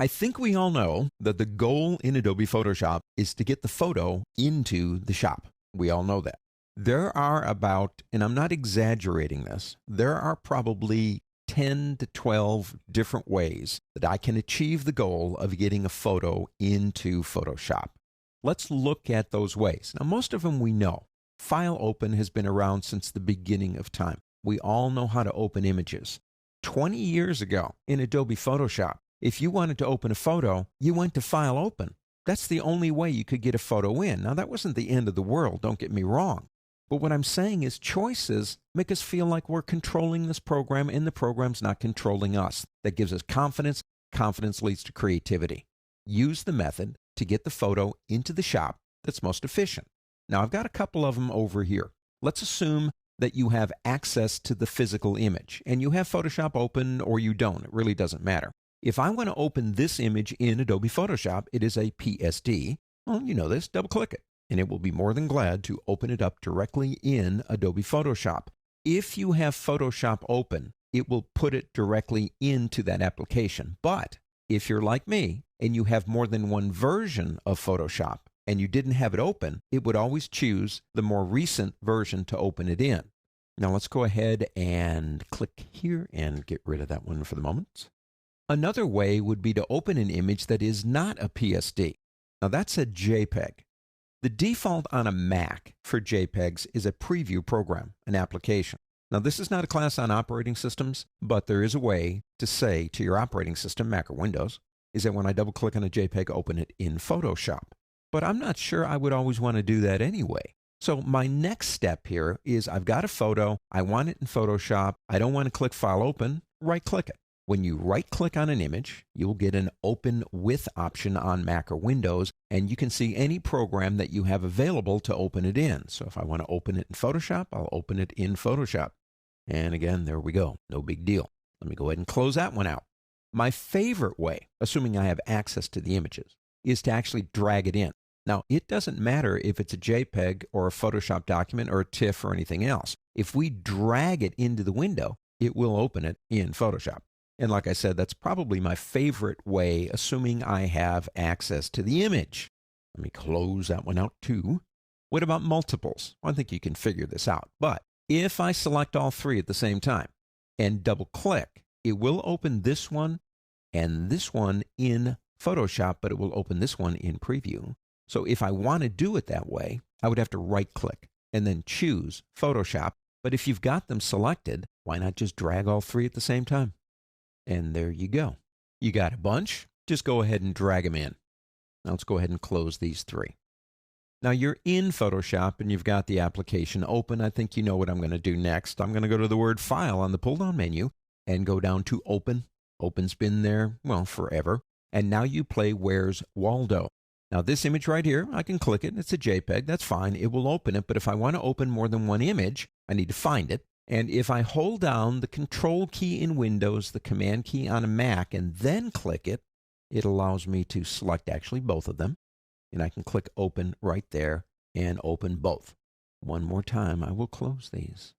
I think we all know that the goal in Adobe Photoshop is to get the photo into the shop. We all know that. There are about, and I'm not exaggerating this, there are probably 10 to 12 different ways that I can achieve the goal of getting a photo into Photoshop. Let's look at those ways. Now, most of them we know. File Open has been around since the beginning of time. We all know how to open images. 20 years ago in Adobe Photoshop, if you wanted to open a photo, you went to File Open. That's the only way you could get a photo in. Now, that wasn't the end of the world, don't get me wrong. But what I'm saying is choices make us feel like we're controlling this program and the program's not controlling us. That gives us confidence. Confidence leads to creativity. Use the method to get the photo into the shop that's most efficient. Now, I've got a couple of them over here. Let's assume that you have access to the physical image and you have Photoshop open or you don't. It really doesn't matter. If I want to open this image in Adobe Photoshop, it is a PSD. Well, you know this, double click it, and it will be more than glad to open it up directly in Adobe Photoshop. If you have Photoshop open, it will put it directly into that application. But if you're like me and you have more than one version of Photoshop and you didn't have it open, it would always choose the more recent version to open it in. Now let's go ahead and click here and get rid of that one for the moment. Another way would be to open an image that is not a PSD. Now that's a JPEG. The default on a Mac for JPEGs is a preview program, an application. Now this is not a class on operating systems, but there is a way to say to your operating system, Mac or Windows, is that when I double click on a JPEG, open it in Photoshop. But I'm not sure I would always want to do that anyway. So my next step here is I've got a photo, I want it in Photoshop, I don't want to click File Open, right click it. When you right-click on an image, you'll get an Open With option on Mac or Windows, and you can see any program that you have available to open it in. So if I want to open it in Photoshop, I'll open it in Photoshop. And again, there we go. No big deal. Let me go ahead and close that one out. My favorite way, assuming I have access to the images, is to actually drag it in. Now, it doesn't matter if it's a JPEG or a Photoshop document or a TIFF or anything else. If we drag it into the window, it will open it in Photoshop. And like I said, that's probably my favorite way, assuming I have access to the image. Let me close that one out too. What about multiples? Well, I think you can figure this out. But if I select all three at the same time and double click, it will open this one and this one in Photoshop, but it will open this one in Preview. So if I want to do it that way, I would have to right click and then choose Photoshop. But if you've got them selected, why not just drag all three at the same time? And there you go. You got a bunch. Just go ahead and drag them in. Now let's go ahead and close these three. Now you're in Photoshop and you've got the application open. I think you know what I'm going to do next. I'm going to go to the word File on the pull-down menu and go down to Open. Open's been there, well, forever. And now you play Where's Waldo. Now this image right here, I can click it. It's a JPEG. That's fine. It will open it. But if I want to open more than one image, I need to find it. And if I hold down the Control key in Windows, the Command key on a Mac, and then click it, it allows me to select actually both of them. And I can click Open right there and open both. One more time, I will close these.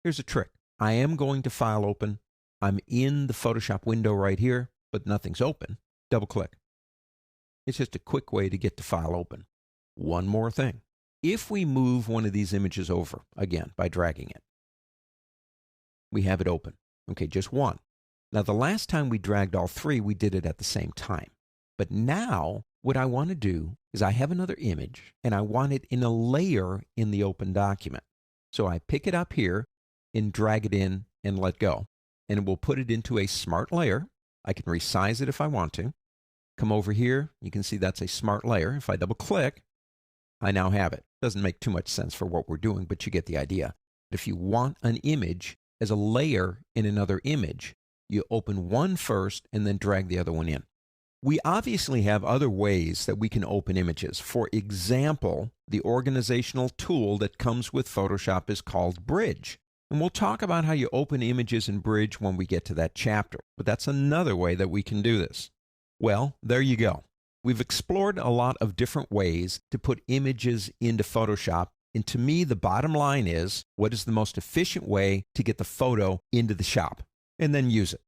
Here's a trick. I am going to File Open. I'm in the Photoshop window right here, but nothing's open. Double click. It's just a quick way to get to File Open. One more thing. If we move one of these images over, again, by dragging it, we have it open. Okay, just one. Now, the last time we dragged all three, we did it at the same time. But now, what I want to do is I have another image, and I want it in a layer in the open document. So I pick it up here and drag it in and let go. And it will put it into a smart layer. I can resize it if I want to. Come over here. You can see that's a smart layer. If I double click, I now have it. Doesn't make too much sense for what we're doing, but you get the idea. If you want an image as a layer in another image, you open one first and then drag the other one in. We obviously have other ways that we can open images. For example, the organizational tool that comes with Photoshop is called Bridge. And we'll talk about how you open images in Bridge when we get to that chapter. But that's another way that we can do this. Well, there you go. We've explored a lot of different ways to put images into Photoshop. And to me, the bottom line is, what is the most efficient way to get the photo into the shop? And then use it.